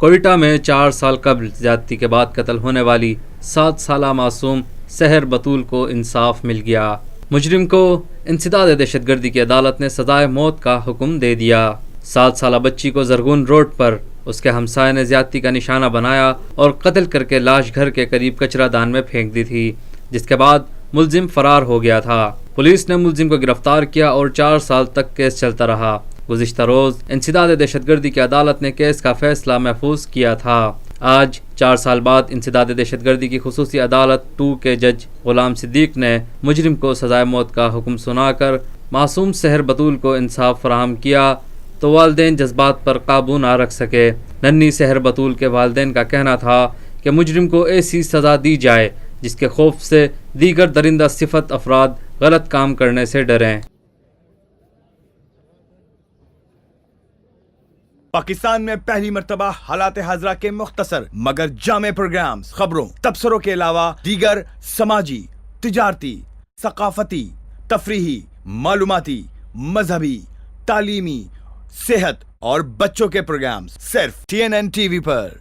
کوئٹہ میں 4 سال قبل زیادتی کے بعد قتل ہونے والی 7 سالہ معصوم سحر بطول کو انصاف مل گیا۔ مجرم کو انسداد دہشت گردی کی عدالت نے سزائے موت کا حکم دے دیا۔ 7 سالہ بچی کو زرغون روڈ پر اس کے ہمسائے نے زیادتی کا نشانہ بنایا اور قتل کر کے لاش گھر کے قریب کچرا دان میں پھینک دی تھی، جس کے بعد ملزم فرار ہو گیا تھا۔ پولیس نے ملزم کو گرفتار کیا اور 4 سال تک کیس چلتا رہا۔ گزشتہ روز انسداد دہشت گردی کی عدالت نے کیس کا فیصلہ محفوظ کیا تھا۔ آج 4 سال بعد انسداد دہشت گردی کی خصوصی عدالت 2 کے جج غلام صدیق نے مجرم کو سزائے موت کا حکم سنا کر معصوم سحر بطول کو انصاف فراہم کیا تو والدین جذبات پر قابو نہ رکھ سکے۔ ننھی سحر بطول کے والدین کا کہنا تھا کہ مجرم کو ایسی سزا دی جائے جس کے خوف سے دیگر درندہ صفت افراد غلط کام کرنے سے ڈریں۔ پاکستان میں پہلی مرتبہ حالات حاضرہ کے مختصر مگر جامع پروگرامز، خبروں، تبصروں کے علاوہ دیگر سماجی، تجارتی، ثقافتی، تفریحی، معلوماتی، مذہبی، تعلیمی، صحت اور بچوں کے پروگرامز صرف TNN TV پر۔